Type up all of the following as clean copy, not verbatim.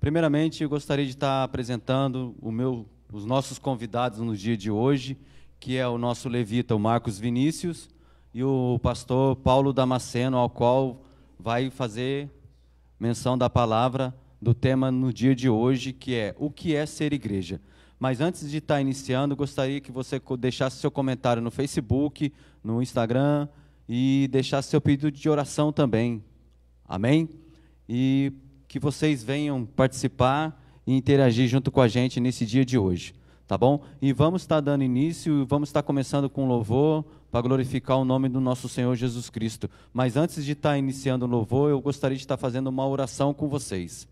Primeiramente, eu gostaria de estar apresentando os nossos convidados no dia de hoje, que é o nosso levita, o Marcos Vinícius, e o pastor Paulo Damasceno, ao qual vai fazer menção da palavra do tema no dia de hoje, que é o que é ser igreja. Mas antes de estar iniciando, gostaria que você deixasse seu comentário no Facebook, no Instagram e deixasse seu pedido de oração também. Amém? E que vocês venham participar e interagir junto com a gente nesse dia de hoje, tá bom? E vamos estar dando início, vamos estar começando com louvor para glorificar o nome do nosso Senhor Jesus Cristo. Mas antes de estar iniciando o louvor, eu gostaria de estar fazendo uma oração com vocês.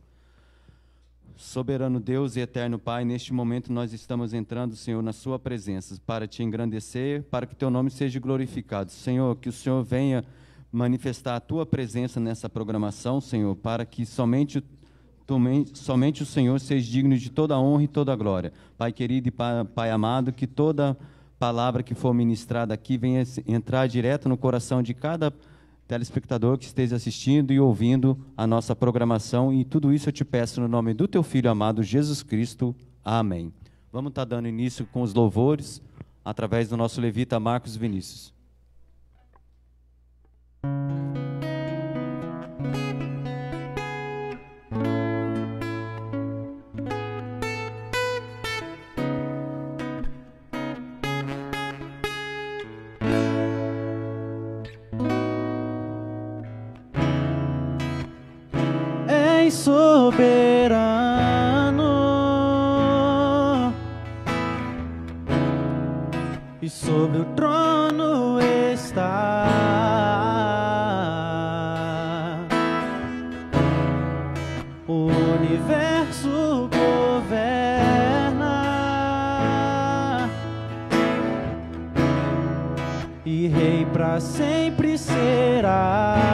Soberano Deus e eterno Pai, neste momento nós estamos entrando, Senhor, na sua presença para te engrandecer, para que teu nome seja glorificado. Senhor, que o Senhor venha manifestar a tua presença nessa programação, Senhor, para que somente o Senhor seja digno de toda a honra e toda a glória. Pai querido e Pai amado, que toda palavra que for ministrada aqui venha entrar direto no coração de cada telespectador que esteja assistindo e ouvindo a nossa programação, e tudo isso eu te peço no nome do teu Filho amado, Jesus Cristo. Amém. Vamos estar dando início com os louvores, através do nosso levita Marcos Vinícius. Soberano e sobre o trono está o universo governa e rei para sempre será.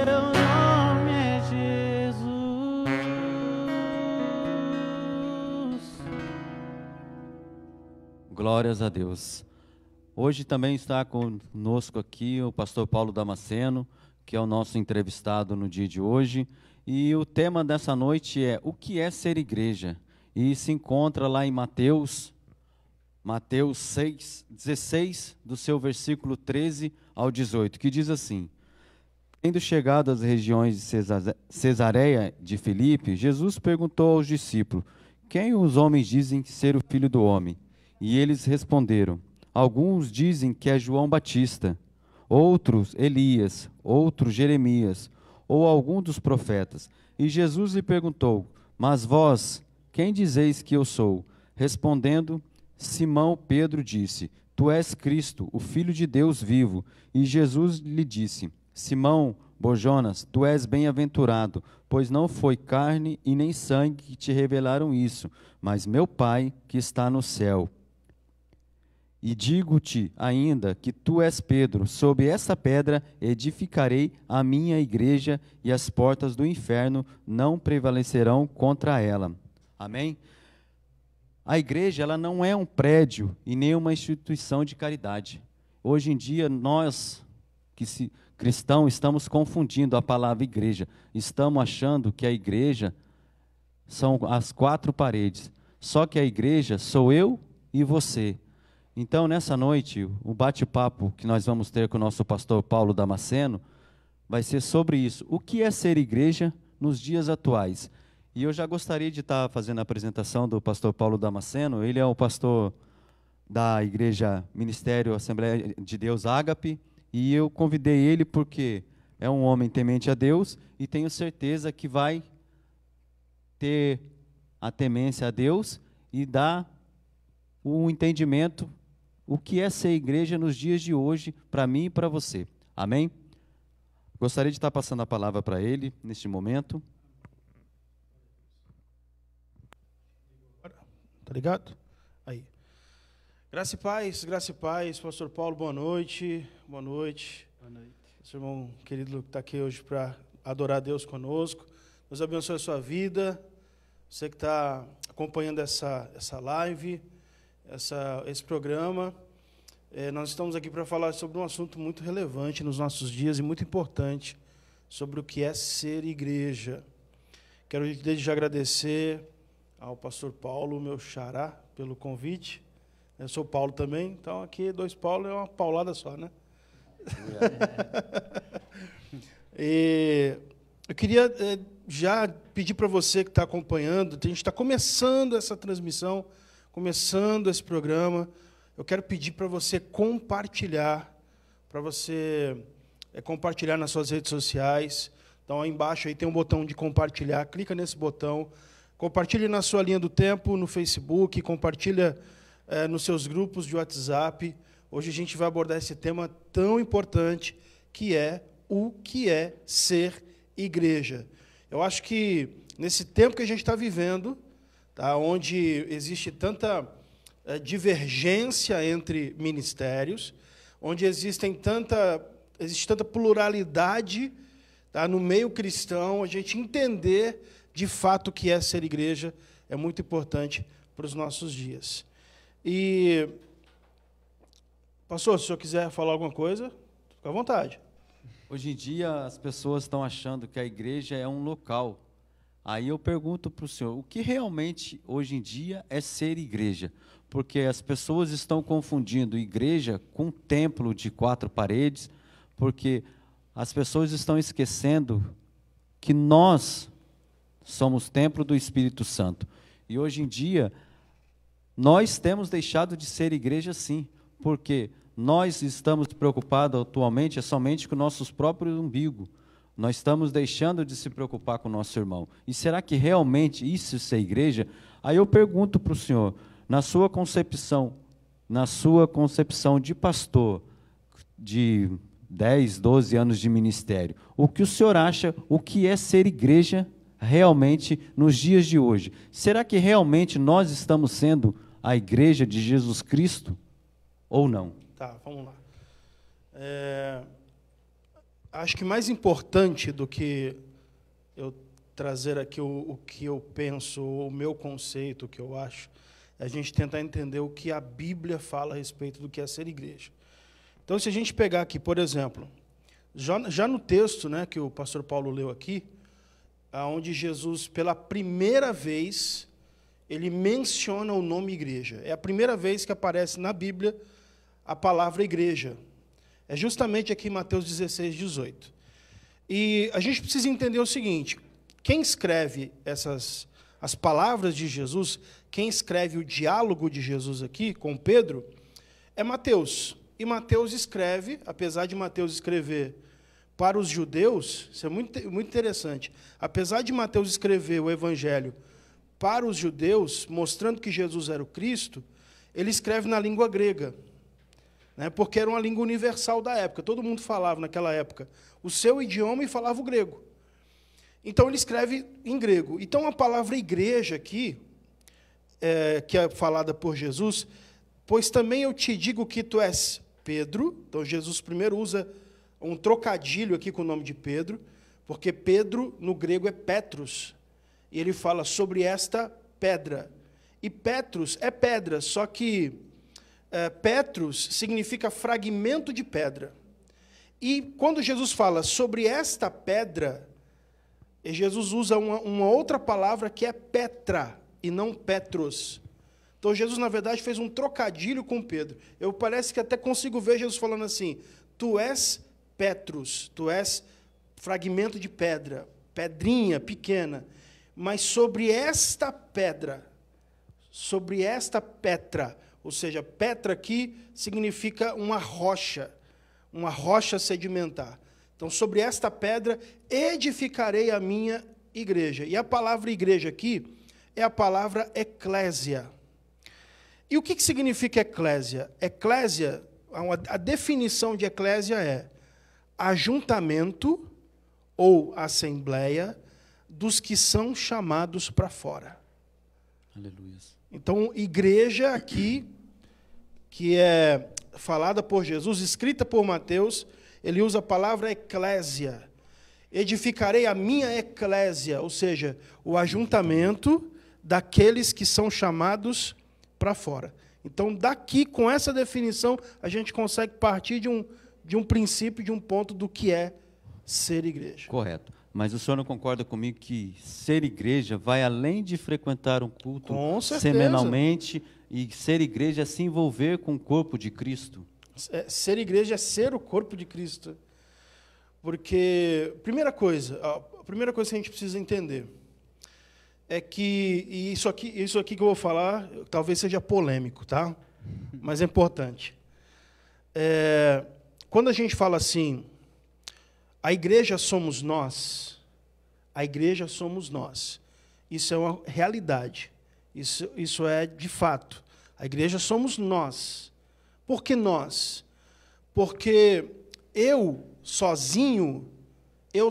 teu nome é Jesus. Glórias a Deus. Hoje também está conosco aqui o pastor Paulo Damasceno, que é o nosso entrevistado no dia de hoje. E o tema dessa noite é: o que é ser igreja? E se encontra lá em Mateus 6:16, do seu versículo 13 ao 18, que diz assim: Tendo chegado às regiões de Cesareia de Filipe, Jesus perguntou aos discípulos: Quem os homens dizem ser o Filho do Homem? E eles responderam: Alguns dizem que é João Batista, outros Elias, outros Jeremias, ou algum dos profetas. E Jesus lhe perguntou: Mas vós, quem dizeis que eu sou? Respondendo, Simão Pedro disse: Tu és Cristo, o Filho de Deus vivo. E Jesus lhe disse: Simão Bojonas, tu és bem-aventurado, pois não foi carne e nem sangue que te revelaram isso, mas meu Pai que está no céu. E digo-te ainda que tu és Pedro, sobre essa pedra edificarei a minha igreja, e as portas do inferno não prevalecerão contra ela. Amém? A igreja, ela não é um prédio e nem uma instituição de caridade. Hoje em dia, nós, cristãos, estamos confundindo a palavra igreja. Estamos achando que a igreja são as quatro paredes. Só que a igreja sou eu e você. Então, nessa noite, o bate-papo que nós vamos ter com o nosso pastor Paulo Damasceno vai ser sobre isso. O que é ser igreja nos dias atuais? E eu já gostaria de estar fazendo a apresentação do pastor Paulo Damasceno. Ele é o pastor da Igreja Ministério Assembleia de Deus Ágape, e eu convidei ele porque é um homem temente a Deus e tenho certeza que vai ter a temência a Deus e dar o entendimento o que é ser igreja nos dias de hoje, para mim e para você. Amém? Gostaria de estar passando a palavra para ele, neste momento. Tá ligado? Aí. Graça e paz, pastor Paulo, boa noite. Boa noite. Boa noite. Seu irmão querido que está aqui hoje para adorar a Deus conosco. Deus abençoe a sua vida. Você que está acompanhando essa live, esse programa. Nós estamos aqui para falar sobre um assunto muito relevante nos nossos dias e muito importante, sobre o que é ser igreja. Quero desde já agradecer ao pastor Paulo, meu xará, pelo convite. Eu sou Paulo também, então aqui 2 Paulo é uma paulada só, né? E eu queria já pedir para você que está acompanhando, a gente está começando essa transmissão, começando esse programa, eu quero pedir para você compartilhar, compartilhar nas suas redes sociais. Então, aí embaixo aí tem um botão de compartilhar, clica nesse botão, compartilhe na sua linha do tempo, no Facebook, compartilha nos seus grupos de WhatsApp. Hoje a gente vai abordar esse tema tão importante, que é o que é ser igreja. Eu acho que nesse tempo que a gente está vivendo, tá, onde existe tanta divergência entre ministérios, onde existe tanta pluralidade, tá, no meio cristão, a gente entender de fato o que é ser igreja é muito importante para os nossos dias. E, pastor, se o senhor quiser falar alguma coisa, fica à vontade. Hoje em dia, as pessoas estão achando que a igreja é um local. Aí eu pergunto para o senhor, o que realmente, hoje em dia, é ser igreja? Porque as pessoas estão confundindo igreja com templo de 4 paredes, porque as pessoas estão esquecendo que nós somos templo do Espírito Santo. E hoje em dia, nós temos deixado de ser igreja sim, porque nós estamos preocupados atualmente somente com nossos próprios umbigos. Nós estamos deixando de se preocupar com o nosso irmão. E será que realmente isso é ser igreja? Aí eu pergunto para o senhor, na sua concepção de pastor, de 10, 12 anos de ministério, o que o senhor acha, o que é ser igreja realmente nos dias de hoje? Será que realmente nós estamos sendo a igreja de Jesus Cristo ou não? Tá, vamos lá. Acho que mais importante do que eu trazer aqui o que eu penso, o meu conceito, o que eu acho, é a gente tentar entender o que a Bíblia fala a respeito do que é ser igreja. Então, se a gente pegar aqui, por exemplo, já no texto, né, que o pastor Paulo leu aqui, onde Jesus, pela primeira vez, ele menciona o nome igreja. É a primeira vez que aparece na Bíblia a palavra igreja. É justamente aqui em Mateus 16, 18. E a gente precisa entender o seguinte: quem escreve as palavras de Jesus, quem escreve o diálogo de Jesus aqui com Pedro, é Mateus. E Mateus escreve, apesar de Mateus escrever para os judeus, isso é muito interessante, apesar de Mateus escrever o Evangelho para os judeus, mostrando que Jesus era o Cristo, ele escreve na língua grega, né, porque era uma língua universal da época, todo mundo falava naquela época o seu idioma e falava o grego. Então ele escreve em grego. Então a palavra igreja aqui, que é falada por Jesus, pois também eu te digo que tu és Pedro. Então Jesus primeiro usa um trocadilho aqui com o nome de Pedro, porque Pedro no grego é Petros, e ele fala sobre esta pedra. E Petros é pedra, só que Petros significa fragmento de pedra. E quando Jesus fala sobre esta pedra, Jesus usa uma outra palavra que é Petra, e não Petros. Então Jesus, na verdade, fez um trocadilho com Pedro. Eu parece que até consigo ver Jesus falando assim: tu és Petros, tu és fragmento de pedra, pedrinha pequena, mas sobre esta pedra, sobre esta Petra, ou seja, Petra aqui significa uma rocha sedimentar. Então, sobre esta pedra edificarei a minha igreja. E a palavra igreja aqui é a palavra eclésia. E o que significa eclésia? Eclésia, a definição de eclésia é ajuntamento ou assembleia dos que são chamados para fora. Aleluia. Então, igreja aqui, que é falada por Jesus, escrita por Mateus, ele usa a palavra eclésia. Edificarei a minha eclésia, ou seja, o ajuntamento daqueles que são chamados para fora. Então, daqui, com essa definição, a gente consegue partir de um princípio, de um ponto do que é ser igreja. Correto. Mas o senhor não concorda comigo que ser igreja vai além de frequentar um culto semanalmente, e ser igreja é se envolver com o corpo de Cristo? Ser igreja é ser o corpo de Cristo. Porque, a primeira coisa que a gente precisa entender é que, e isso aqui que eu vou falar, talvez seja polêmico, tá? Mas é importante. Quando a gente fala assim, a igreja somos nós, isso é uma realidade, isso é de fato. A igreja somos nós. Por que nós? Porque eu sozinho, eu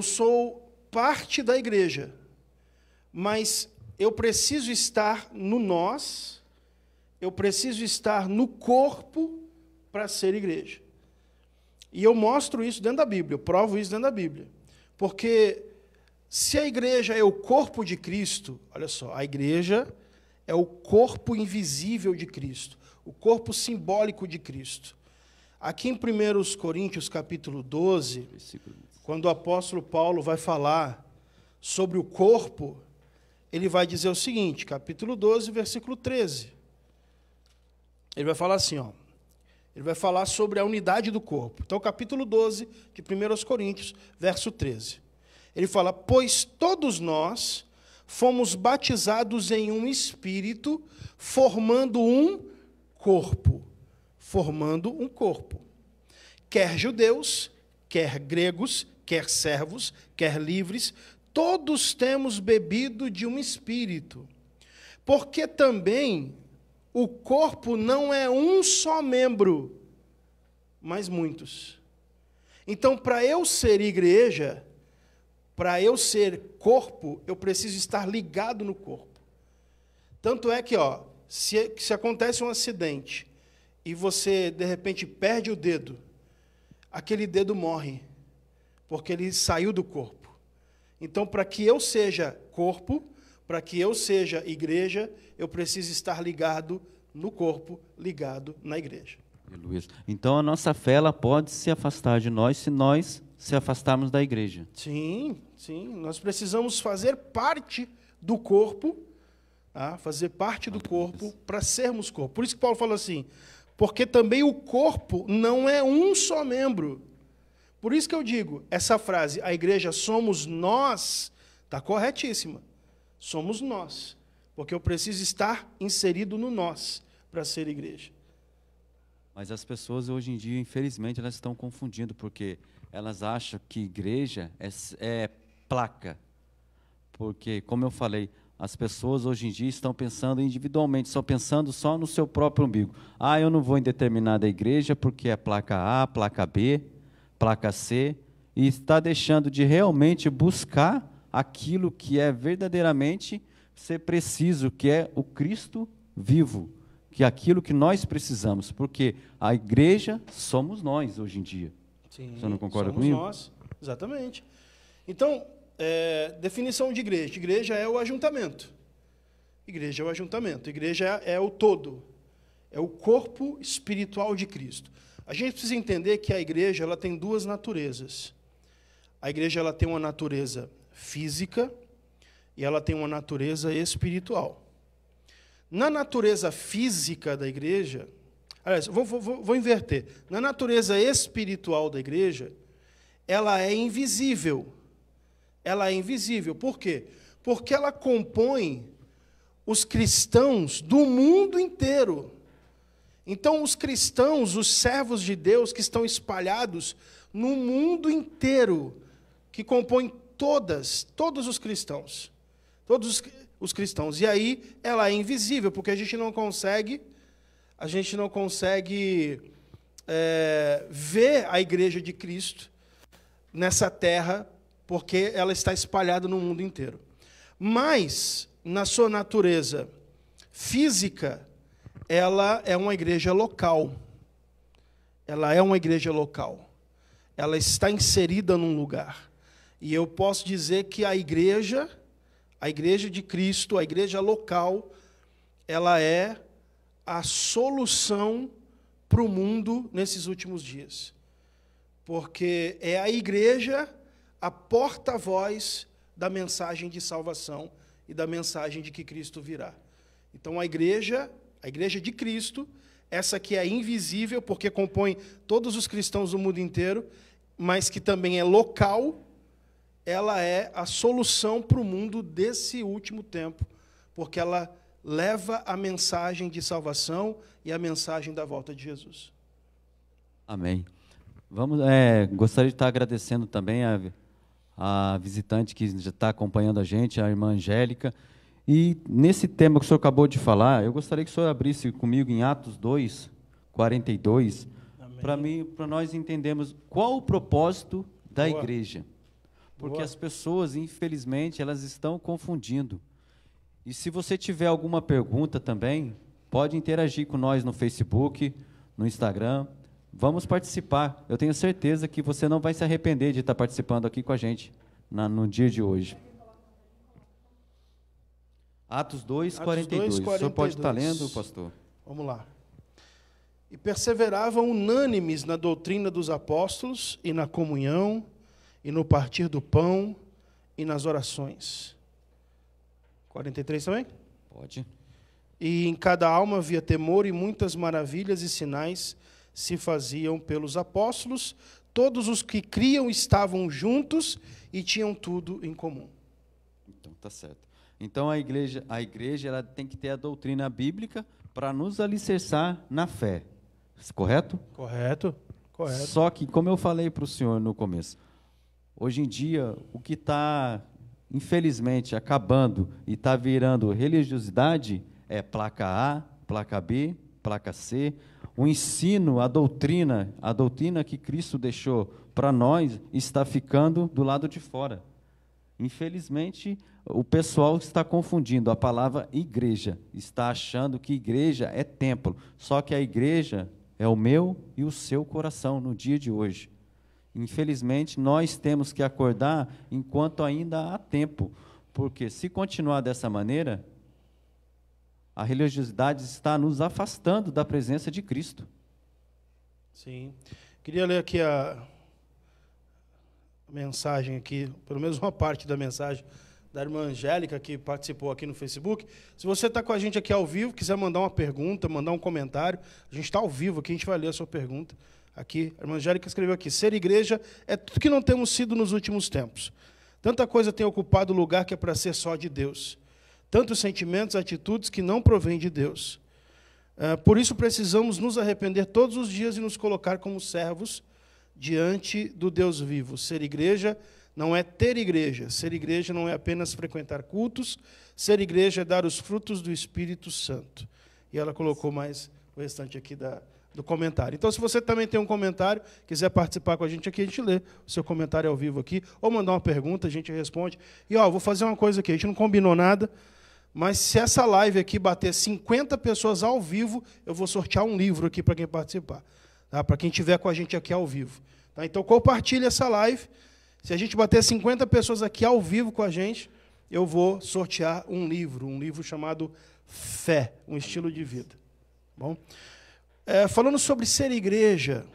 sou parte da igreja, mas eu preciso estar no nós, eu preciso estar no corpo para ser igreja. E eu mostro isso dentro da Bíblia, eu provo isso dentro da Bíblia. Porque se a igreja é o corpo de Cristo, olha só, a igreja é o corpo invisível de Cristo, o corpo simbólico de Cristo. Aqui em 1 Coríntios, capítulo 12, quando o apóstolo Paulo vai falar sobre o corpo, ele vai dizer o seguinte, capítulo 12, versículo 13. Ele vai falar assim, ele vai falar sobre a unidade do corpo. Então, capítulo 12 de 1 Coríntios, verso 13. Ele fala, pois todos nós fomos batizados em um espírito, formando um corpo. Quer judeus, quer gregos, quer servos, quer livres, todos temos bebido de um espírito. Porque também o corpo não é um só membro, mas muitos. Então, para eu ser igreja, para eu ser corpo, eu preciso estar ligado no corpo. Tanto é que, se acontece um acidente e você, de repente, perde o dedo, aquele dedo morre, porque ele saiu do corpo. Então, para que eu seja corpo, para que eu seja igreja, eu preciso estar ligado no corpo, ligado na igreja. Aleluia. Então a nossa fé ela pode se afastar de nós se nós se afastarmos da igreja. Sim, sim. Nós precisamos fazer parte do corpo, tá? Fazer parte do corpo para sermos corpo. Por isso que Paulo fala assim, porque também o corpo não é um só membro. Por isso que eu digo, essa frase, a igreja somos nós, está corretíssima. Somos nós. Porque eu preciso estar inserido no nós para ser igreja. Mas as pessoas hoje em dia, infelizmente, elas estão confundindo, porque elas acham que igreja é placa. Porque, como eu falei, as pessoas hoje em dia estão pensando individualmente, estão pensando só no seu próprio umbigo. Ah, eu não vou em determinada igreja porque é placa A, placa B, placa C, e está deixando de realmente buscar aquilo que é verdadeiramente ser preciso, que é o Cristo vivo, que é aquilo que nós precisamos, porque a igreja somos nós hoje em dia. Sim, você não concorda somos comigo? Nós, exatamente. Então, definição de igreja. Igreja é o ajuntamento. Igreja é o ajuntamento. Igreja é o todo. É o corpo espiritual de Cristo. A gente precisa entender que a igreja ela tem duas naturezas. A igreja ela tem uma natureza física e ela tem uma natureza espiritual. Na natureza física da igreja, aliás, vou inverter. Na natureza espiritual da igreja, ela é invisível. Ela é invisível. Por quê? Porque ela compõe os cristãos do mundo inteiro. Então, os cristãos, os servos de Deus que estão espalhados no mundo inteiro, que compõem todos os cristãos. Todos os cristãos. E aí, ela é invisível, porque a gente não consegue ver a igreja de Cristo nessa terra, porque ela está espalhada no mundo inteiro. Mas, na sua natureza física, ela é uma igreja local. Ela é uma igreja local. Ela está inserida num lugar. E eu posso dizer que a igreja de Cristo, a igreja local, ela é a solução para o mundo nesses últimos dias. Porque é a igreja a porta-voz da mensagem de salvação e da mensagem de que Cristo virá. Então, a igreja de Cristo, essa que é invisível, porque compõe todos os cristãos do mundo inteiro, mas que também é local, ela é a solução para o mundo desse último tempo, porque ela leva a mensagem de salvação e a mensagem da volta de Jesus. Amém. Gostaria de estar agradecendo também a visitante que já está acompanhando a gente, a irmã Angélica. E nesse tema que o senhor acabou de falar, eu gostaria que o senhor abrisse comigo em Atos 2, 42, para nós entendermos qual o propósito da igreja. Porque as pessoas, infelizmente, elas estão confundindo. E se você tiver alguma pergunta também, pode interagir com nós no Facebook, no Instagram. Vamos participar. Eu tenho certeza que você não vai se arrepender de estar participando aqui com a gente no dia de hoje. Atos 2, 42. O senhor pode estar lendo, pastor? Vamos lá. E perseveravam unânimes na doutrina dos apóstolos e na comunhão e no partir do pão e nas orações. 43 também? Pode. E em cada alma havia temor e muitas maravilhas e sinais se faziam pelos apóstolos. Todos os que criam estavam juntos e tinham tudo em comum. Então, tá certo. Então, a igreja ela tem que ter a doutrina bíblica para nos alicerçar na fé. Correto? Correto. Só que, como eu falei para o senhor no começo, hoje em dia, o que está, infelizmente, acabando e está virando religiosidade é placa A, placa B, placa C. O ensino, a doutrina que Cristo deixou para nós está ficando do lado de fora. Infelizmente, o pessoal está confundindo a palavra igreja, está achando que igreja é templo, só que a igreja é o meu e o seu coração no dia de hoje. Infelizmente, nós temos que acordar enquanto ainda há tempo, porque se continuar dessa maneira, a religiosidade está nos afastando da presença de Cristo. Sim. Queria ler aqui a mensagem aqui, pelo menos uma parte da mensagem da irmã Angélica, que participou aqui no Facebook. Se você está com a gente aqui ao vivo, quiser mandar uma pergunta, mandar um comentário, a gente está ao vivo aqui, a gente vai ler a sua pergunta. Aqui, a irmã Angélica escreveu aqui: ser igreja é tudo que não temos sido nos últimos tempos. Tanta coisa tem ocupado o lugar que é para ser só de Deus. Tantos sentimentos, atitudes que não provêm de Deus. Por isso precisamos nos arrepender todos os dias e nos colocar como servos diante do Deus vivo. Ser igreja não é ter igreja. Ser igreja não é apenas frequentar cultos. Ser igreja é dar os frutos do Espírito Santo. E ela colocou mais o restante aqui do comentário. Então, se você também tem um comentário, quiser participar com a gente aqui, a gente lê o seu comentário ao vivo aqui, ou mandar uma pergunta, a gente responde. E, vou fazer uma coisa aqui, a gente não combinou nada, mas se essa live aqui bater 50 pessoas ao vivo, eu vou sortear um livro aqui para quem participar, tá? Para quem estiver com a gente aqui ao vivo. Tá? Então, compartilhe essa live. Se a gente bater 50 pessoas aqui ao vivo com a gente, eu vou sortear um livro chamado Fé, um estilo de vida. Bom? Falando sobre ser igreja,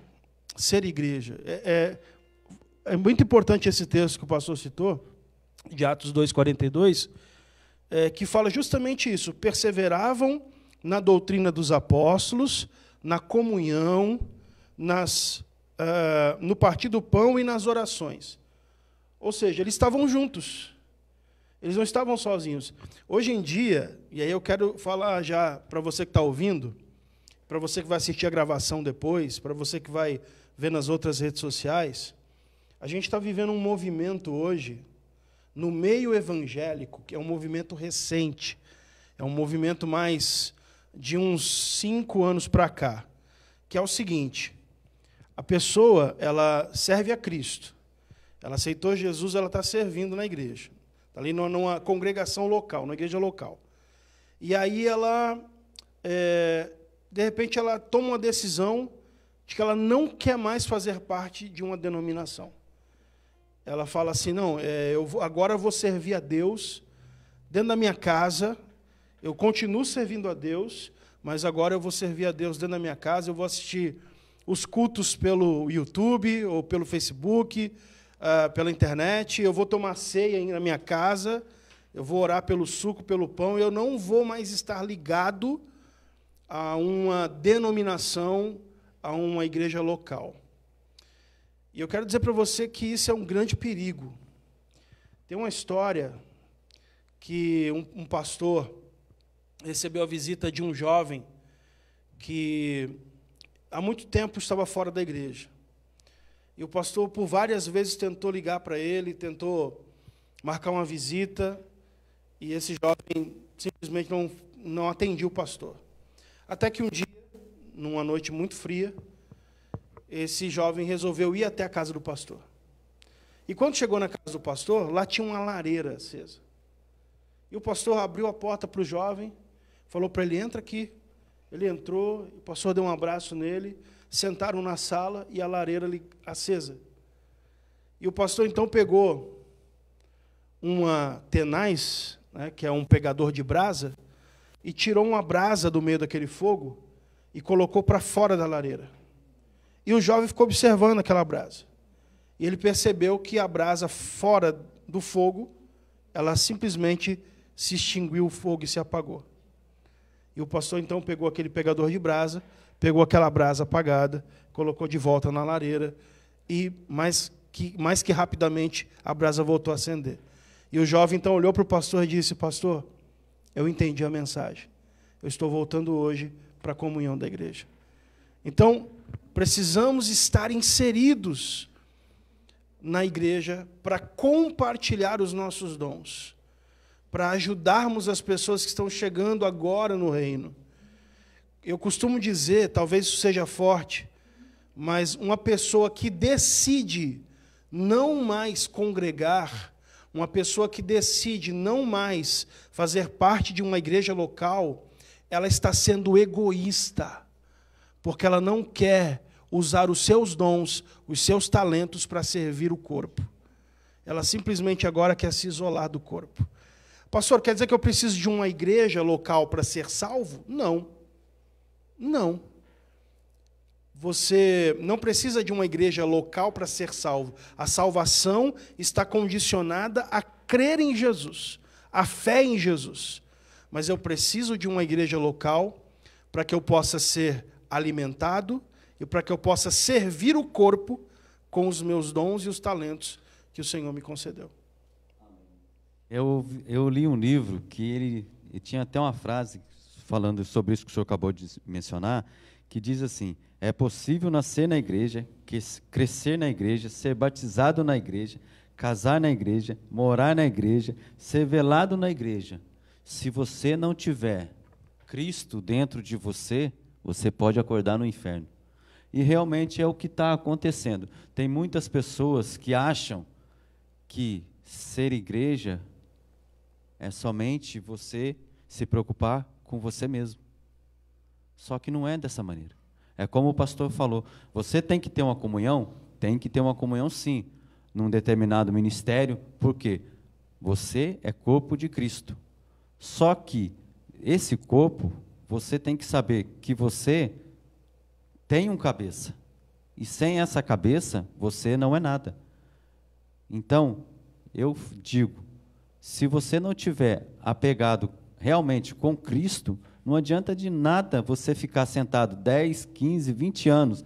é muito importante esse texto que o pastor citou, de Atos 2,42, que fala justamente isso: perseveravam na doutrina dos apóstolos, na comunhão, no partir do pão e nas orações. Ou seja, eles estavam juntos, eles não estavam sozinhos. Hoje em dia, e aí eu quero falar já para você que está ouvindo, para você que vai assistir a gravação depois, para você que vai ver nas outras redes sociais, a gente está vivendo um movimento hoje, no meio evangélico, que é um movimento recente, é um movimento mais de uns 5 anos para cá, que é o seguinte: a pessoa, ela serve a Cristo, ela aceitou Jesus, ela está servindo na igreja, está ali numa congregação local, na igreja local. E aí ela, de repente, ela toma uma decisão de que ela não quer mais fazer parte de uma denominação. Ela fala assim: não, agora eu vou servir a Deus dentro da minha casa, eu continuo servindo a Deus, mas agora eu vou servir a Deus dentro da minha casa, eu vou assistir os cultos pelo YouTube ou pelo Facebook, pela internet, eu vou tomar ceia na minha casa, eu vou orar pelo suco, pelo pão, eu não vou mais estar ligado a uma denominação, a uma igreja local. E eu quero dizer para você que isso é um grande perigo. Tem uma história que um pastor recebeu a visita de um jovem que há muito tempo estava fora da igreja. E o pastor, por várias vezes, tentou ligar para ele, tentou marcar uma visita, e esse jovem simplesmente não atendia o pastor. Até que um dia, numa noite muito fria, esse jovem resolveu ir até a casa do pastor. E quando chegou na casa do pastor, lá tinha uma lareira acesa. E o pastor abriu a porta para o jovem, falou para ele: entra aqui. Ele entrou, o pastor deu um abraço nele, sentaram na sala e a lareira ali acesa. E o pastor então pegou uma tenaz, né, que é um pegador de brasa, e tirou uma brasa do meio daquele fogo e colocou para fora da lareira. E o jovem ficou observando aquela brasa. E ele percebeu que a brasa fora do fogo, ela simplesmente se extinguiu o fogo e se apagou. E o pastor então pegou aquele pegador de brasa, pegou aquela brasa apagada, colocou de volta na lareira e mais que rapidamente a brasa voltou a acender. E o jovem então olhou para o pastor e disse: pastor, eu entendi a mensagem. Eu estou voltando hoje para a comunhão da igreja. Então, precisamos estar inseridos na igreja para compartilhar os nossos dons, para ajudarmos as pessoas que estão chegando agora no reino. Eu costumo dizer, talvez isso seja forte, mas uma pessoa que decide não mais congregar, uma pessoa que decide não mais fazer parte de uma igreja local, ela está sendo egoísta, porque ela não quer usar os seus dons, os seus talentos para servir o corpo. Ela simplesmente agora quer se isolar do corpo. Pastor, quer dizer que eu preciso de uma igreja local para ser salvo? Não. Não. Você não precisa de uma igreja local para ser salvo. A salvação está condicionada a crer em Jesus, a fé em Jesus. Mas eu preciso de uma igreja local para que eu possa ser alimentado e para que eu possa servir o corpo com os meus dons e os talentos que o Senhor me concedeu. Eu li um livro que ele tinha até uma frase falando sobre isso que o senhor acabou de mencionar, que diz assim: é possível nascer na igreja, crescer na igreja, ser batizado na igreja, casar na igreja, morar na igreja, ser velado na igreja. Se você não tiver Cristo dentro de você, você pode acordar no inferno. E realmente é o que está acontecendo. Tem muitas pessoas que acham que ser igreja é somente você se preocupar com você mesmo. Só que não é dessa maneira. É como o pastor falou, você tem que ter uma comunhão? Tem que ter uma comunhão sim, num determinado ministério, porque você é corpo de Cristo. Só que esse corpo, você tem que saber que você tem um cabeça. E sem essa cabeça, você não é nada. Então, eu digo, se você não tiver apegado realmente com Cristo, não adianta de nada você ficar sentado 10, 15, 20 anos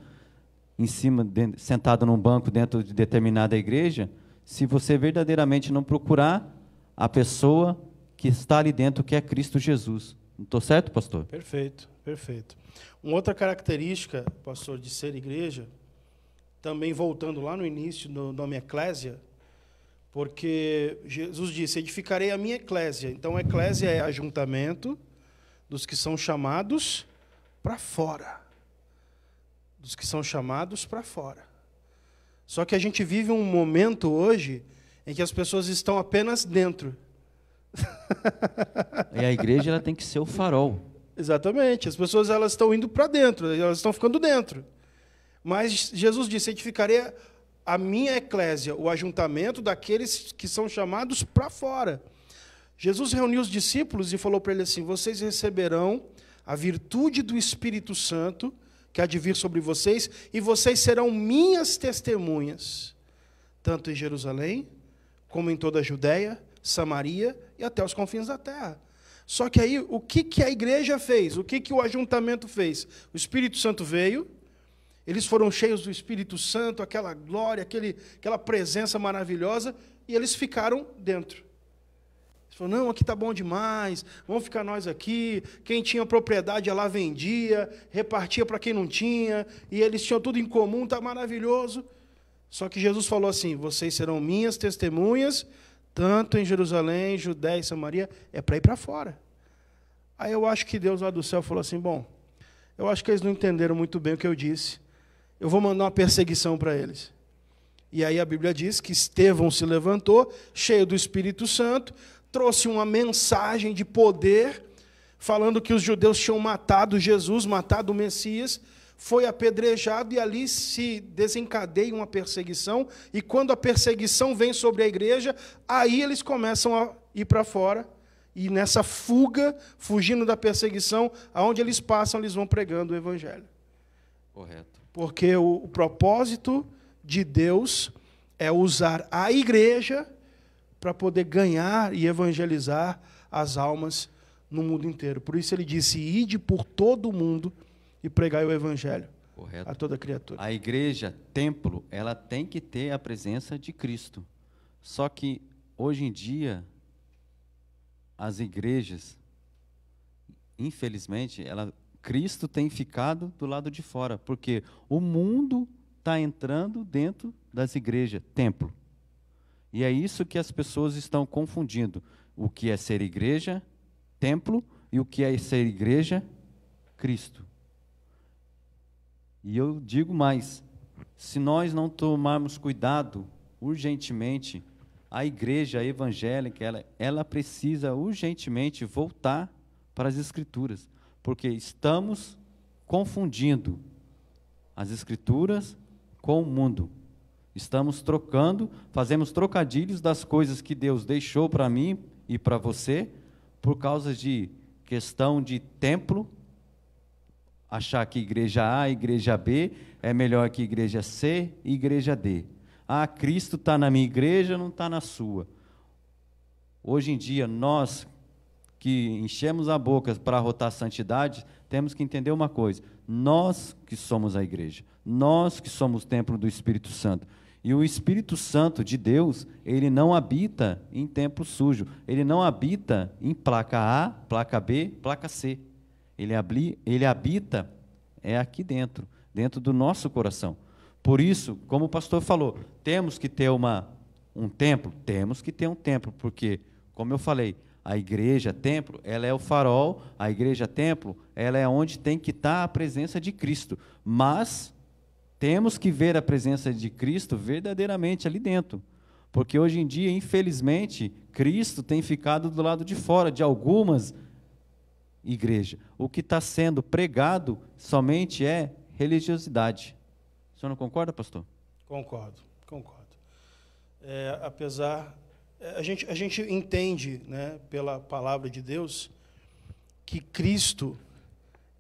sentado num banco dentro de determinada igreja, se você verdadeiramente não procurar a pessoa que está ali dentro, que é Cristo Jesus. Não estou certo, pastor? Perfeito, perfeito. Uma outra característica, pastor, de ser igreja, também voltando lá no início do nome eclésia, porque Jesus disse, edificarei a minha eclésia. Então, eclésia é ajuntamento dos que são chamados para fora. Dos que são chamados para fora. Só que a gente vive um momento hoje em que as pessoas estão apenas dentro. E a igreja ela tem que ser o farol. Exatamente. As pessoas elas estão indo para dentro, elas estão ficando dentro. Mas Jesus disse, edificarei a minha eclésia, o ajuntamento daqueles que são chamados para fora. Jesus reuniu os discípulos e falou para eles assim, vocês receberão a virtude do Espírito Santo, que há de vir sobre vocês, e vocês serão minhas testemunhas, tanto em Jerusalém, como em toda a Judéia, Samaria e até os confins da terra. Só que aí, o que a igreja fez? O que o ajuntamento fez? O Espírito Santo veio, eles foram cheios do Espírito Santo, aquela glória, aquela presença maravilhosa, e eles ficaram dentro. Eles falaram, não, aqui está bom demais, vamos ficar nós aqui. Quem tinha propriedade, ela vendia, repartia para quem não tinha, e eles tinham tudo em comum, está maravilhoso. Só que Jesus falou assim, vocês serão minhas testemunhas, tanto em Jerusalém, Judéia e Samaria, é para ir para fora. Aí eu acho que Deus lá do céu falou assim, bom, eu acho que eles não entenderam muito bem o que eu disse, eu vou mandar uma perseguição para eles. E aí a Bíblia diz que Estevão se levantou, cheio do Espírito Santo, trouxe uma mensagem de poder, falando que os judeus tinham matado Jesus, matado o Messias, foi apedrejado e ali se desencadeia uma perseguição, e quando a perseguição vem sobre a igreja, aí eles começam a ir para fora, e nessa fuga, fugindo da perseguição, aonde eles passam, eles vão pregando o Evangelho. Correto. Porque o propósito de Deus é usar a igreja para poder ganhar e evangelizar as almas no mundo inteiro. Por isso ele disse, ide por todo o mundo e pregai o Evangelho. Correto. A toda criatura. A igreja, templo, ela tem que ter a presença de Cristo. Só que, hoje em dia, as igrejas, infelizmente, Cristo tem ficado do lado de fora, porque o mundo está entrando dentro das igrejas, templo. E é isso que as pessoas estão confundindo. O que é ser igreja, templo, e o que é ser igreja, Cristo. E eu digo mais, se nós não tomarmos cuidado, urgentemente, a igreja evangélica, ela precisa urgentemente voltar para as Escrituras, porque estamos confundindo as Escrituras com o mundo. Estamos trocando, fazemos trocadilhos das coisas que Deus deixou para mim e para você, por causa de questão de templo, achar que igreja A e igreja B é melhor que igreja C e igreja D. Ah, Cristo está na minha igreja, não está na sua. Hoje em dia, nós que enchemos a boca para arrotar a santidade, temos que entender uma coisa: nós que somos a igreja, nós que somos o templo do Espírito Santo. E o Espírito Santo de Deus, ele não habita em templo sujo, ele não habita em placa A, placa B, placa C. Ele habita aqui dentro, dentro do nosso coração. Por isso, como o pastor falou, temos que ter um templo? Temos que ter um templo, porque, como eu falei, a igreja, templo, ela é o farol, a igreja, templo, ela é onde tem que estar a presença de Cristo. Mas temos que ver a presença de Cristo verdadeiramente ali dentro. Porque hoje em dia, infelizmente, Cristo tem ficado do lado de fora de algumas igrejas. O que está sendo pregado somente é religiosidade. O senhor não concorda, pastor? Concordo. A gente entende, né, pela palavra de Deus, que Cristo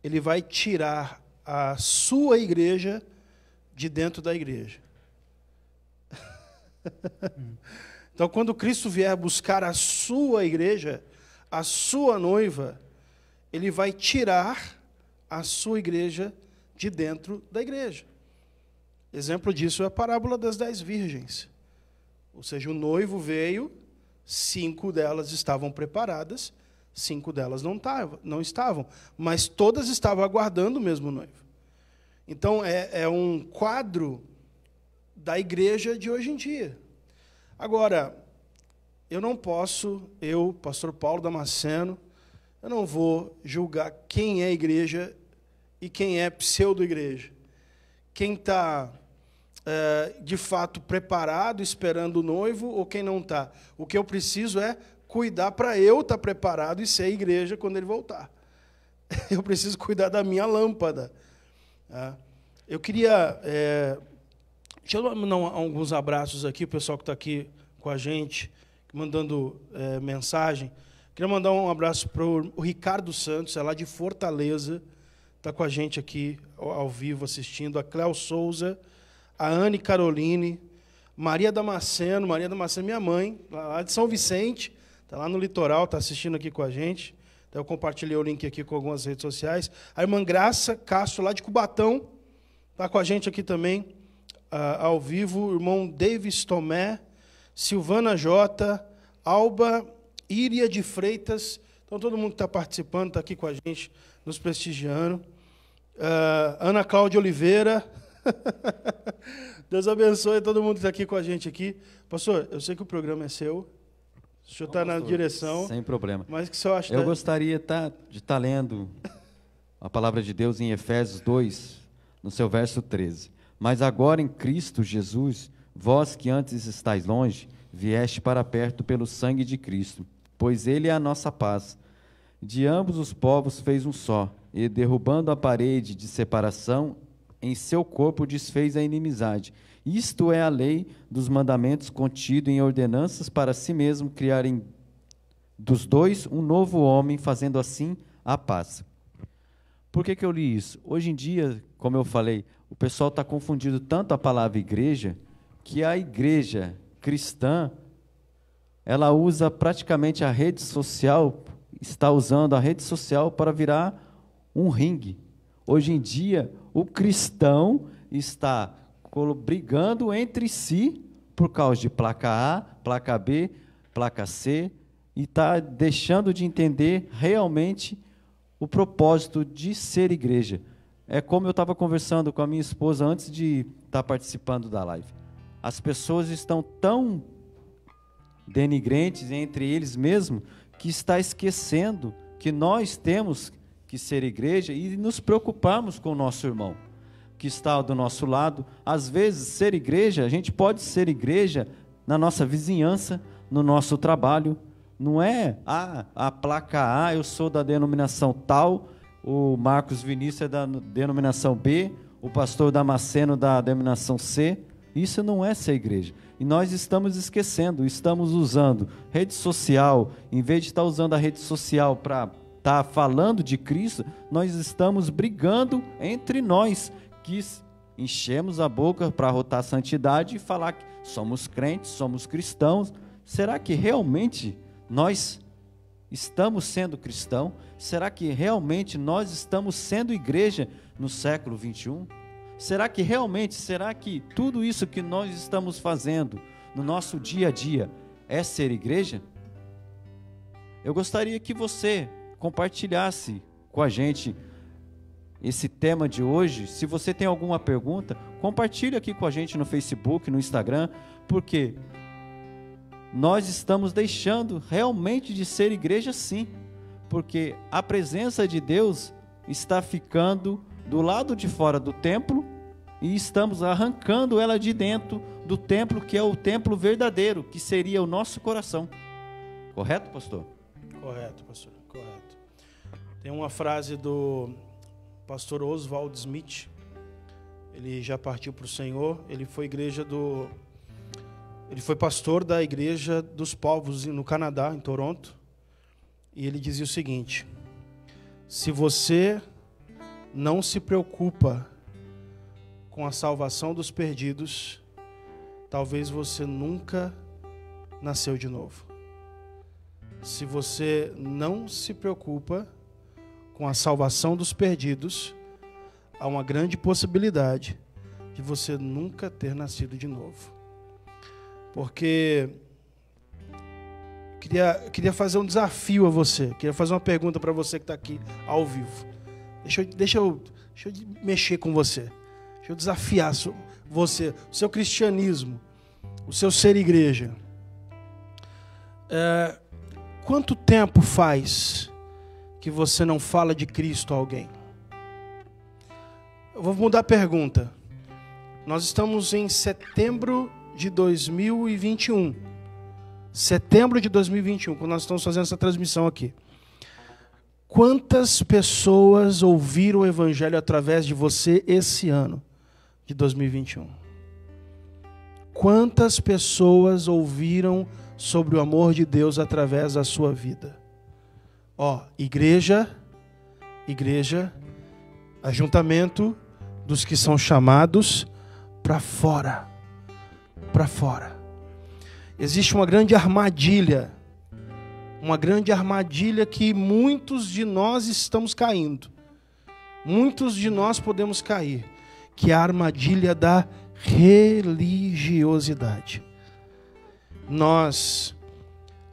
ele vai tirar a sua igreja de dentro da igreja. Então, quando Cristo vier buscar a sua igreja, a sua noiva, ele vai tirar a sua igreja de dentro da igreja. Exemplo disso é a parábola das 10 virgens. Ou seja, o noivo veio, 5 delas estavam preparadas, 5 delas não estavam, mas todas estavam aguardando o mesmo noivo. Então, é um quadro da igreja de hoje em dia. Agora, eu não posso, pastor Paulo Damasceno, eu não vou julgar quem é igreja e quem é pseudo-igreja. Quem está, de fato, preparado, esperando o noivo, ou quem não está. O que eu preciso é cuidar para eu estar preparado e ser a igreja quando ele voltar. Eu preciso cuidar da minha lâmpada. Eu queria... deixa eu mandar alguns abraços aqui, o pessoal que está aqui com a gente, mandando mensagem. Queria mandar um abraço para o Ricardo Santos, é lá de Fortaleza, está com a gente aqui ao vivo assistindo. A Cléo Souza, a Anne Caroline, Maria Damasceno, minha mãe, lá de São Vicente, está lá no litoral, está assistindo aqui com a gente. Então, eu compartilhei o link aqui com algumas redes sociais. A irmã Graça Castro, lá de Cubatão, está com a gente aqui também, ao vivo. O irmão Davis Tomé, Silvana Jota, Alba Íria de Freitas. Então, todo mundo que está participando, está aqui com a gente, nos prestigiando. Ana Cláudia Oliveira. Deus abençoe todo mundo que está aqui com a gente aqui. Pastor, eu sei que o programa é seu. O senhor está na direção. Sem problema. Mas o que o senhor acha? Eu gostaria de estar lendo a palavra de Deus em Efésios 2, no seu verso 13. Mas agora em Cristo Jesus, vós que antes estáis longe, vieste para perto pelo sangue de Cristo, pois ele é a nossa paz. De ambos os povos fez um só, e derrubando a parede de separação, em seu corpo desfez a inimizade. Isto é a lei dos mandamentos contido em ordenanças para si mesmo criarem dos dois um novo homem, fazendo assim a paz. Por que eu li isso? Hoje em dia, como eu falei, o pessoal está confundindo tanto a palavra igreja, que a igreja cristã, ela usa praticamente a rede social, está usando a rede social para virar um ringue. Hoje em dia, o cristão está brigando entre si por causa de placa A, placa B, placa C, e está deixando de entender realmente o propósito de ser igreja. É como eu estava conversando com a minha esposa antes de estar participando da live. As pessoas estão tão denigrantes entre eles mesmos que está esquecendo que nós temos que ser igreja e nos preocuparmos com o nosso irmão que está do nosso lado. Às vezes, ser igreja, a gente pode ser igreja na nossa vizinhança, no nosso trabalho. Não é a placa A, eu sou da denominação tal, o Marcos Vinícius é da denominação B, o pastor Damasceno da denominação C, isso não é ser igreja. E nós estamos esquecendo, estamos usando rede social, em vez de estar usando a rede social para estar falando de Cristo, nós estamos brigando entre nós, que enchemos a boca para arrotar a santidade e falar que somos crentes, somos cristãos. Será que realmente nós estamos sendo cristãos? Será que realmente nós estamos sendo igreja no século 21? Será que tudo isso que nós estamos fazendo no nosso dia a dia é ser igreja? Eu gostaria que você compartilhasse com a gente esse tema de hoje. Se você tem alguma pergunta, compartilhe aqui com a gente no Facebook, no Instagram, porque nós estamos deixando realmente de ser igreja, sim, porque a presença de Deus está ficando do lado de fora do templo e estamos arrancando ela de dentro do templo, que é o templo verdadeiro, que seria o nosso coração. Correto, pastor? Correto, pastor, correto. Tem uma frase do pastor Oswald Smith, ele já partiu para o Senhor, ele foi pastor da Igreja dos Povos no Canadá, em Toronto, e ele dizia o seguinte: se você não se preocupa com a salvação dos perdidos, talvez você nunca nasceu de novo. Se você não se preocupa com a salvação dos perdidos, há uma grande possibilidade de você nunca ter nascido de novo. Porque queria fazer um desafio a você, queria fazer uma pergunta para você que está aqui ao vivo. Deixa eu mexer com você, deixa eu desafiar você, o seu cristianismo, o seu ser igreja. Quanto tempo faz que você não fala de Cristo a alguém? Eu vou mudar a pergunta. Nós estamos em setembro de 2021. Setembro de 2021, quando nós estamos fazendo essa transmissão aqui. Quantas pessoas ouviram o Evangelho através de você esse ano de 2021? Quantas pessoas ouviram sobre o amor de Deus através da sua vida? Igreja, ajuntamento dos que são chamados para fora. Para fora. Existe uma grande armadilha que muitos de nós estamos caindo. Muitos de nós podemos cair, que é a armadilha da religiosidade. Nós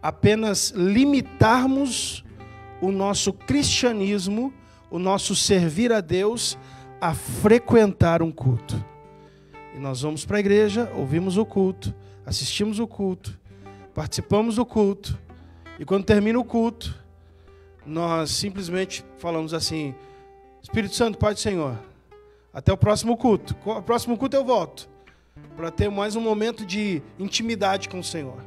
apenas limitarmos o nosso cristianismo, o nosso servir a Deus, a frequentar um culto. E nós vamos para a igreja, ouvimos o culto, assistimos o culto, participamos do culto, e quando termina o culto, nós simplesmente falamos assim: Espírito Santo, Pai do Senhor, até o próximo culto. O próximo culto eu volto, para ter mais um momento de intimidade com o Senhor.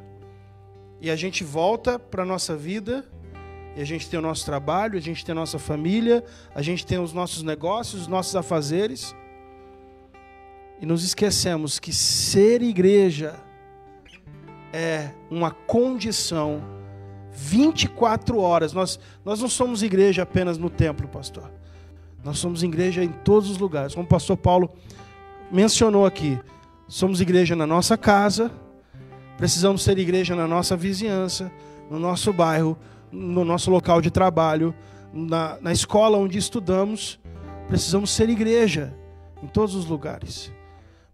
E a gente volta para a nossa vida, e a gente tem o nosso trabalho, a gente tem a nossa família, a gente tem os nossos negócios, os nossos afazeres, e nos esquecemos que ser igreja é uma condição 24 horas. Nós não somos igreja apenas no templo, pastor. Nós somos igreja em todos os lugares. Como o pastor Paulo mencionou aqui, somos igreja na nossa casa, precisamos ser igreja na nossa vizinhança, no nosso bairro, no nosso local de trabalho, na escola onde estudamos. Precisamos ser igreja em todos os lugares,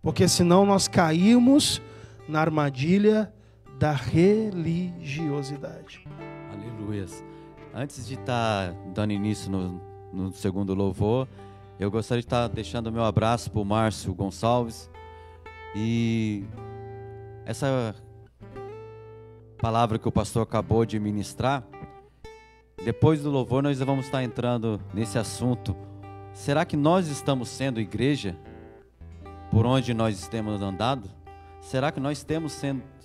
porque senão nós caímos na armadilha da religiosidade. Aleluias. Antes de estar dando início no segundo louvor, eu gostaria de estar deixando o meu abraço para o Márcio Gonçalves. E essa palavra que o pastor acabou de ministrar, depois do louvor nós vamos estar entrando nesse assunto. Será que nós estamos sendo igreja por onde nós temos andado? Será que nós estamos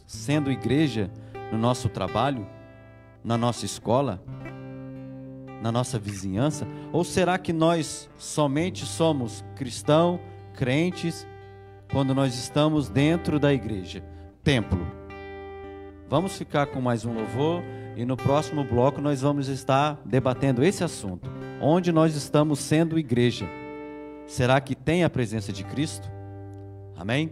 sendo igreja no nosso trabalho, na nossa escola, na nossa vizinhança? Ou será que nós somente somos cristão crentes quando nós estamos dentro da igreja, templo. Vamos ficar com mais um louvor e no próximo bloco nós vamos estar debatendo esse assunto. Onde nós estamos sendo igreja? Será que tem a presença de Cristo? Amém?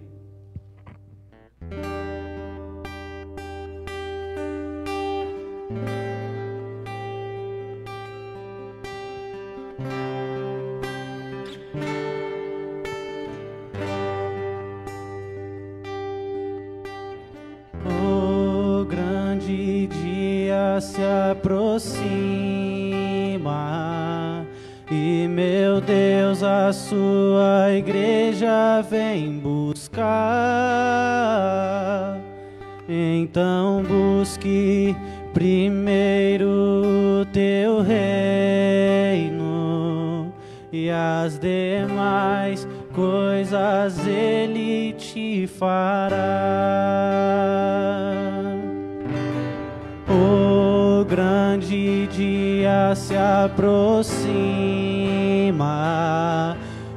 O grande dia se aproxima e meu Deus a sua igreja vem buscar. Então busque primeiro o teu reino e as demais coisas ele te fará. O grande dia se aproxima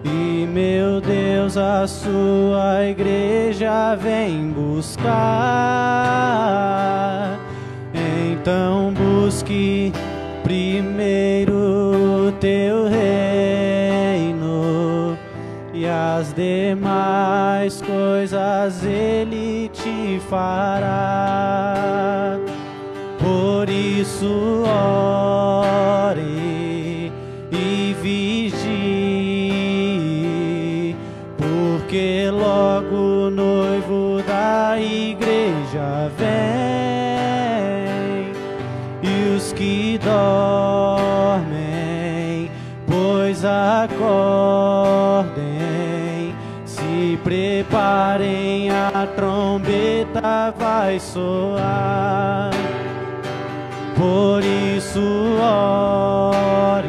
e meu Deus a sua igreja vem buscar. Então busque primeiro o teu reino e as demais coisas ele te fará. Por isso ore e vigie, porque logo o noivo da igreja vem. E os que dormem, pois acordem, se preparem, a trombeta vai soar. Por isso ore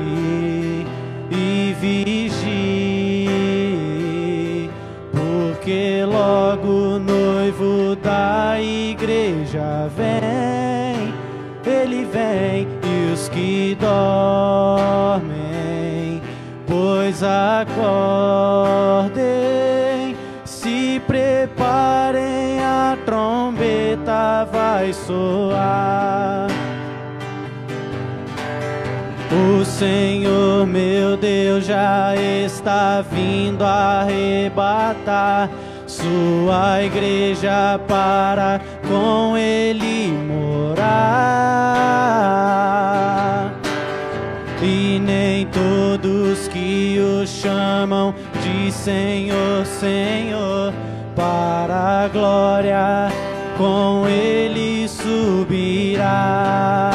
e vigie, porque logo o noivo da igreja vem. Ele vem. E os que dormem, pois acordem, se preparem, a trombeta vai soar. O Senhor meu Deus já está vindo arrebatar sua igreja para com ele morar. E nem todos que o chamam de Senhor, Senhor, para a glória com ele subirá.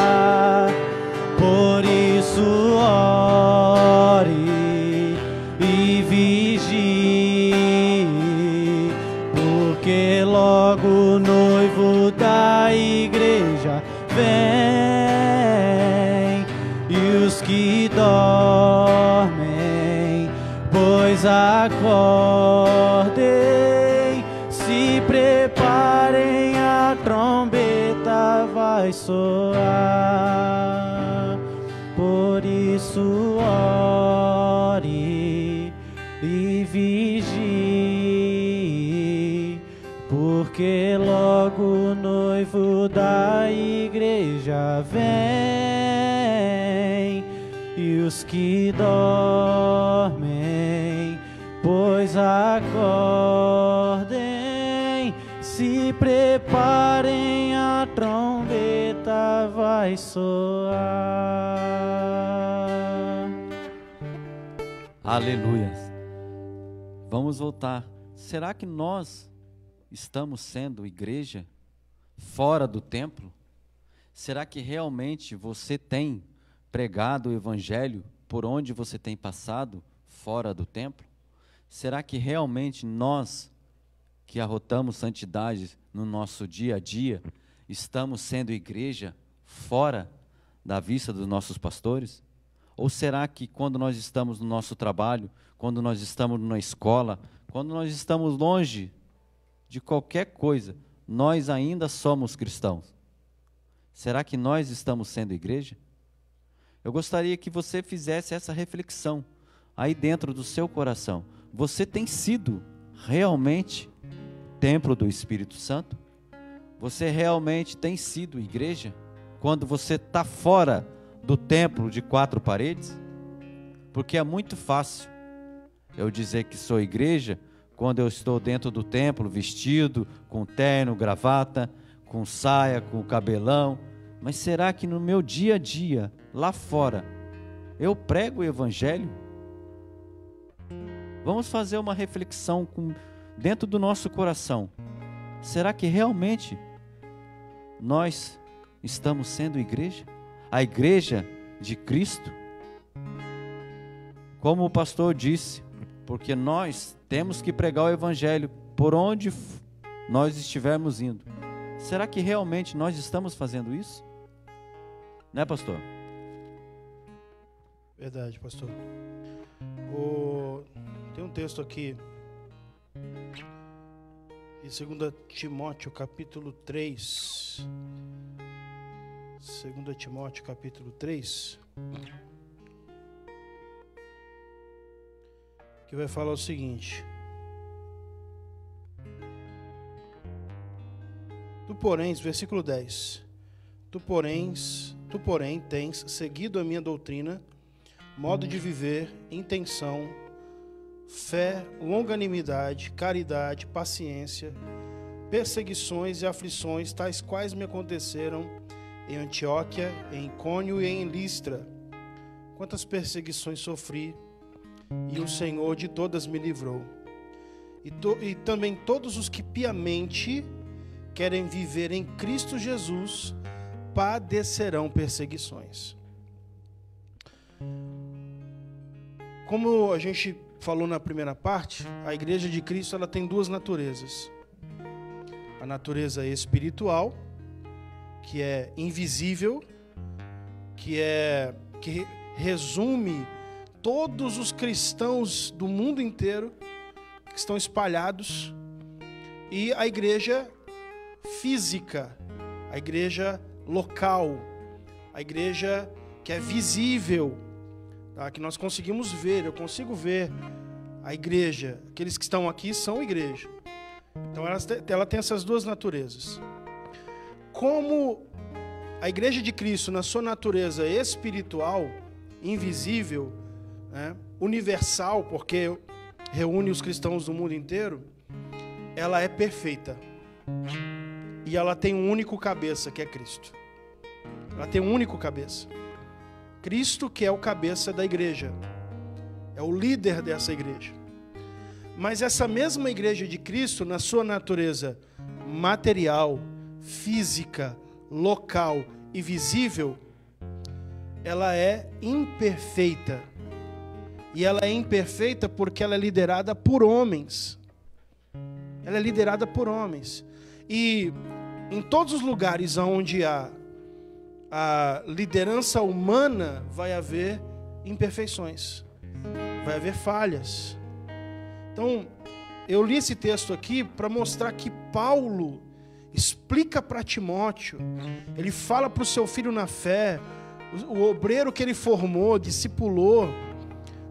Por isso ore e vigie, porque logo o noivo da igreja vem. E os que dormem, pois acordem, se preparem, a trombeta vai soar. Por isso ore e vigie, porque logo o noivo da igreja vem. E os que dormem, pois acordem, se preparem, a trombeta vai soar. Aleluia. Vamos voltar. Será que nós estamos sendo igreja fora do templo? Será que realmente você tem pregado o evangelho por onde você tem passado fora do templo? Será que realmente nós que arrotamos santidade no nosso dia a dia estamos sendo igreja fora da vista dos nossos pastores? Ou será que quando nós estamos no nosso trabalho, quando nós estamos na escola, quando nós estamos longe de qualquer coisa, nós ainda somos cristãos? Será que nós estamos sendo igreja? Eu gostaria que você fizesse essa reflexão aí dentro do seu coração. você tem sido realmente templo do Espírito Santo? Você realmente tem sido igreja? Quando você está fora do templo de 4 paredes? Porque é muito fácil eu dizer que sou igreja quando eu estou dentro do templo, vestido, com terno, gravata, com saia, com cabelão. Mas será que no meu dia a dia, lá fora, eu prego o Evangelho? Vamos fazer uma reflexão dentro do nosso coração. Será que realmente nós estamos sendo igreja? A igreja de Cristo? Como o pastor disse, porque nós temos que pregar o Evangelho por onde nós estivermos indo. Será que realmente nós estamos fazendo isso? Né, pastor? Verdade, pastor. Tem um texto aqui em 2 Timóteo, capítulo 3. 2 Timóteo, capítulo 3. Que vai falar o seguinte: Tu, porém, versículo 10. Tu, porém, tens seguido a minha doutrina, modo de viver, intenção, fé, longanimidade, caridade, paciência, perseguições e aflições, tais quais me aconteceram em Antioquia, em Icônio e em Listra. Quantas perseguições sofri, e o Senhor de todas me livrou. E também todos os que piamente querem viver em Cristo Jesus padecerão perseguições. Como a gente falou na primeira parte, a Igreja de Cristo ela tem 2 naturezas. A natureza espiritual, que é invisível, que resume todos os cristãos do mundo inteiro que estão espalhados, e a igreja física, a igreja local, a igreja que é visível, tá? Que nós conseguimos ver, eu consigo ver a igreja, aqueles que estão aqui são igreja. Então ela tem essas 2 naturezas. Como a igreja de Cristo, na sua natureza espiritual, invisível, né, universal, porque reúne os cristãos do mundo inteiro, ela é perfeita. E ela tem um único cabeça, que é Cristo. Ela tem um único cabeça. Cristo, que é o cabeça da igreja. É o líder dessa igreja. Mas essa mesma igreja de Cristo, na sua natureza material, física, local e visível, ela é imperfeita. E ela é imperfeita porque ela é liderada por homens. Ela é liderada por homens. E em todos os lugares onde há a liderança humana, vai haver imperfeições, vai haver falhas. Então, eu li esse texto aqui para mostrar que Paulo explica para Timóteo, ele fala para o seu filho na fé, o obreiro que ele formou, discipulou,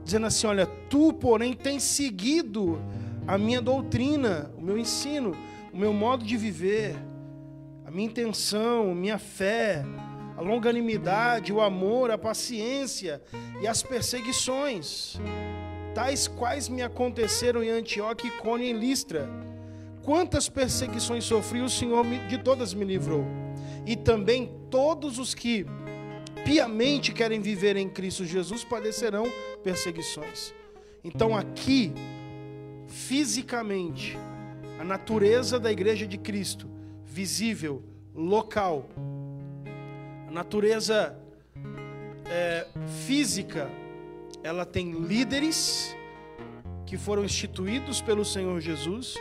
dizendo assim: olha, tu, porém, tens seguido a minha doutrina, o meu ensino, o meu modo de viver, a minha intenção, a minha fé, a longanimidade, o amor, a paciência e as perseguições, tais quais me aconteceram em Antioquia, Icônio e em Listra. Quantas perseguições sofri, o Senhor de todas me livrou. E também todos os que piamente querem viver em Cristo Jesus padecerão perseguições. Então aqui, fisicamente, a natureza da igreja de Cristo, visível, local, a natureza física, ela tem líderes que foram instituídos pelo Senhor Jesus,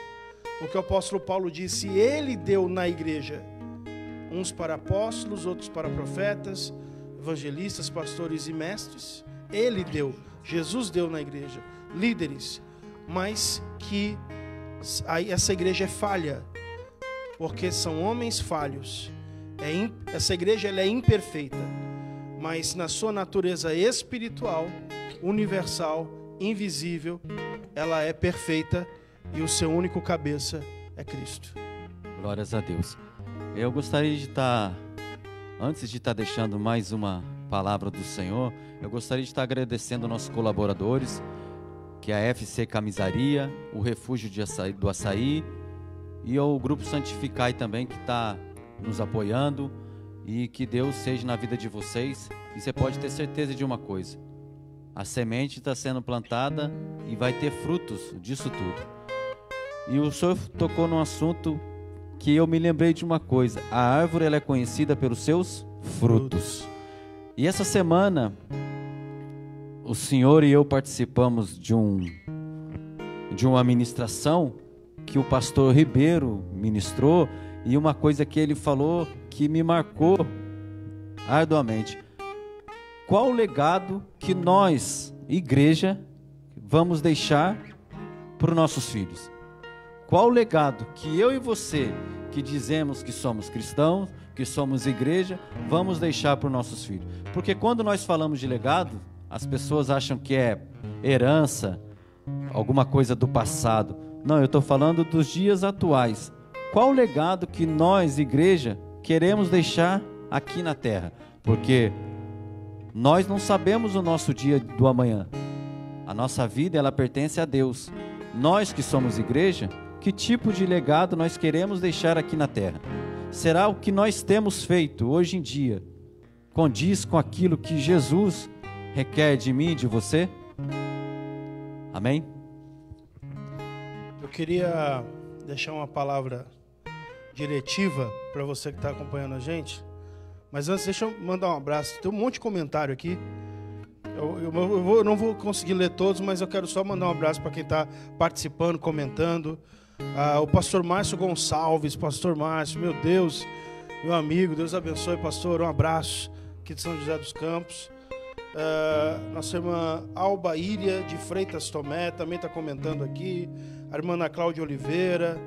porque o apóstolo Paulo disse: ele deu na igreja uns para apóstolos, outros para profetas, evangelistas, pastores e mestres. Ele deu, Jesus deu na igreja líderes, mas que essa igreja é falha, porque são homens falhos. Essa igreja ela é imperfeita, mas na sua natureza espiritual, universal, invisível, ela é perfeita e o seu único cabeça é Cristo. Glórias a Deus. Eu gostaria de antes de estar deixando mais uma palavra do Senhor, eu gostaria de estar agradecendo nossos colaboradores, que é a FC Camisaria, o Refúgio do Açaí e o Grupo Santificai também, que está nos apoiando, e que Deus seja na vida de vocês. E você pode ter certeza de uma coisa: a semente está sendo plantada e vai ter frutos disso tudo. E o Senhor tocou num assunto que eu me lembrei de uma coisa: a árvore ela é conhecida pelos seus frutos. E essa semana o senhor e eu participamos de uma ministração que o pastor Ribeiro ministrou, e uma coisa que ele falou que me marcou arduamente: qual o legado que nós, igreja, vamos deixar para os nossos filhos? Qual o legado que eu e você, que dizemos que somos cristãos, que somos igreja, vamos deixar para os nossos filhos? Porque quando nós falamos de legado, as pessoas acham que é herança, alguma coisa do passado. Não, eu estou falando dos dias atuais. Qual o legado que nós, igreja, queremos deixar aqui na terra? Porque nós não sabemos o nosso dia do amanhã. A nossa vida, ela pertence a Deus. Nós que somos igreja, que tipo de legado nós queremos deixar aqui na terra? Será o que nós temos feito hoje em dia condiz com aquilo que Jesus requer de mim e de você? Amém? Eu queria deixar uma palavra diretiva para você que está acompanhando a gente. Mas antes, deixa eu mandar um abraço. Tem um monte de comentário aqui. Eu não vou conseguir ler todos, mas eu quero só mandar um abraço para quem está participando, comentando. O pastor Márcio Gonçalves, pastor Márcio, meu Deus, meu amigo, Deus abençoe, pastor, um abraço aqui de São José dos Campos. Nossa irmã Alba Ilha de Freitas Tomé também está comentando aqui. A irmã Ana Cláudia Oliveira,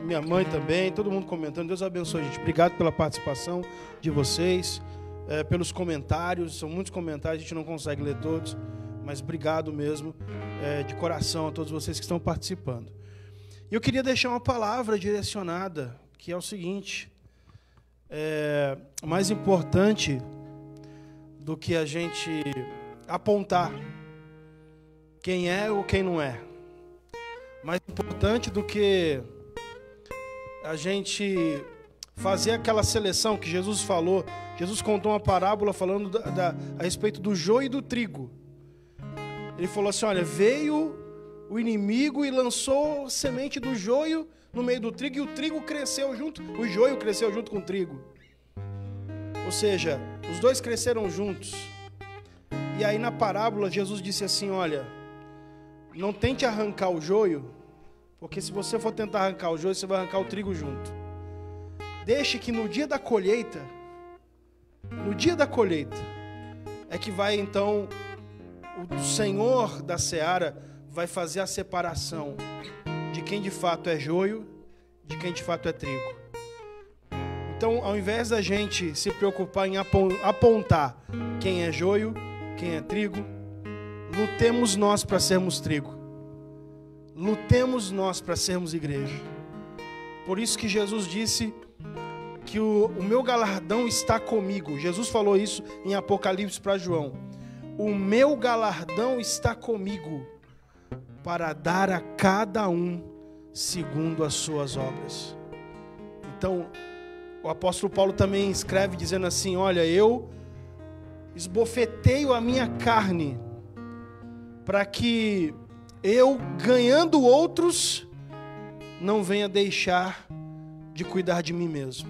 minha mãe também, todo mundo comentando. Deus abençoe, gente. Obrigado pela participação de vocês, pelos comentários. São muitos comentários, a gente não consegue ler todos, mas obrigado mesmo, de coração, a todos vocês que estão participando. E eu queria deixar uma palavra direcionada, que é o seguinte: mais importante do que a gente apontar quem é ou quem não é, mais importante do que a gente fazer aquela seleção que Jesus falou. Jesus contou uma parábola falando a respeito do joio e do trigo. Ele falou assim: olha, veio o inimigo e lançou semente do joio no meio do trigo, e o trigo cresceu junto, o joio cresceu junto com o trigo. Ou seja, os dois cresceram juntos. E aí na parábola Jesus disse assim: olha, não tente arrancar o joio, porque se você for tentar arrancar o joio, você vai arrancar o trigo junto. Deixe que no dia da colheita, é que vai então o Senhor da seara vai fazer a separação de quem de fato é joio, de quem de fato é trigo. Então, ao invés da gente se preocupar em apontar quem é joio, quem é trigo, lutemos nós para sermos trigo. Lutemos nós para sermos igreja. Por isso que Jesus disse que o meu galardão está comigo. Jesus falou isso em Apocalipse para João. O meu galardão está comigo, para dar a cada um segundo as suas obras. Então, o apóstolo Paulo também escreve dizendo assim: olha, eu esbofeteio a minha carne, para que eu, ganhando outros, não venha deixar de cuidar de mim mesmo.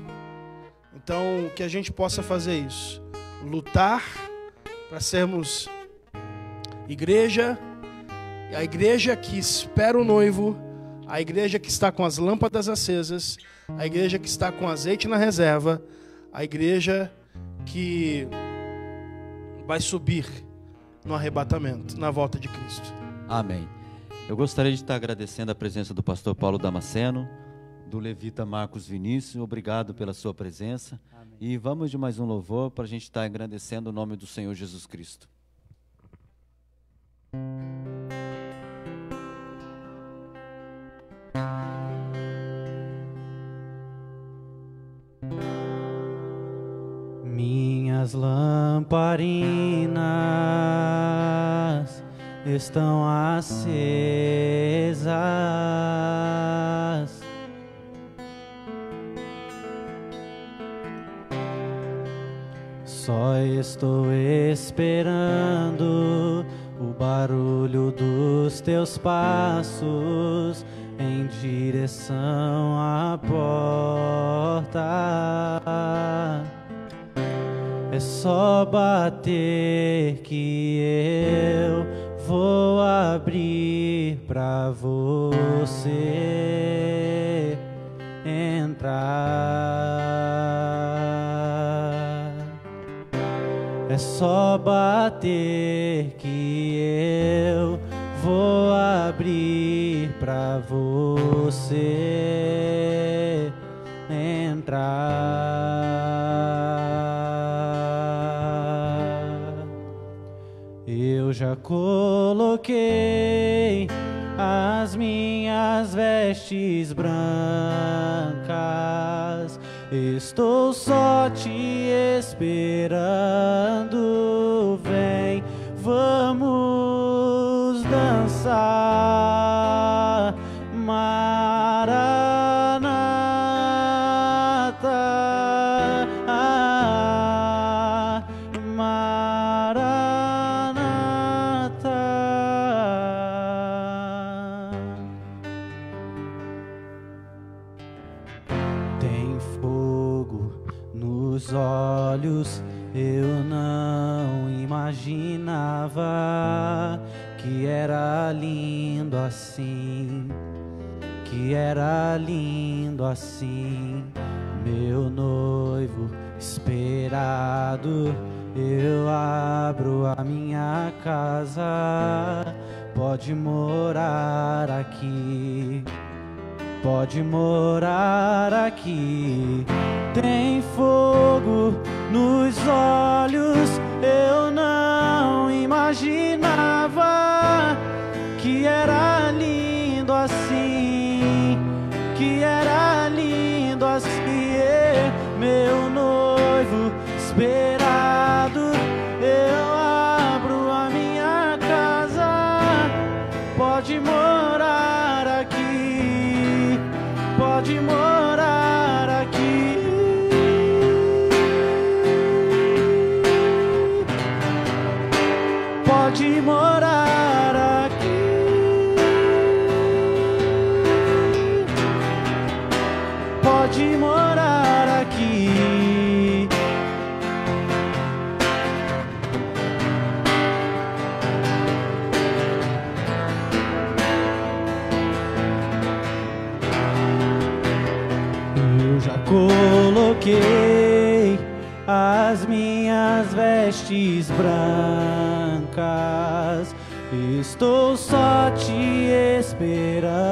Então, que a gente possa fazer isso, lutar para sermos igreja, a igreja que espera o noivo, a igreja que está com as lâmpadas acesas, a igreja que está com azeite na reserva, a igreja que vai subir no arrebatamento, na volta de Cristo. Amém. Eu gostaria de estar agradecendo a presença do pastor Paulo Damasceno, do levita Marcos Vinícius. Obrigado pela sua presença. Amém. E vamos de mais um louvor para a gente estar agradecendo o nome do Senhor Jesus Cristo. Minhas lamparinas estão acesas, só estou esperando o barulho dos teus passos em direção à porta. É só bater que eu vou abrir pra você entrar. É só bater que eu vou abrir pra você entrar. Eu já coloquei as minhas vestes brancas, estou só te esperando. Vem, vamos dançar, Maranata, Maranata. Tem fogo nos olhos, eu não imaginava que era lindo assim, que era lindo assim. Meu noivo esperado, eu abro a minha casa, pode morar aqui, pode morar aqui. Tem fogo nos olhos, eu não imaginava que era lindo assim, que era lindo assim. Meu noivo esperado, eu abro a minha casa, pode morar aqui, pode morar aqui. Pode morar aqui, pode morar aqui. Eu já coloquei as minhas vestes brancas, estou só te esperando.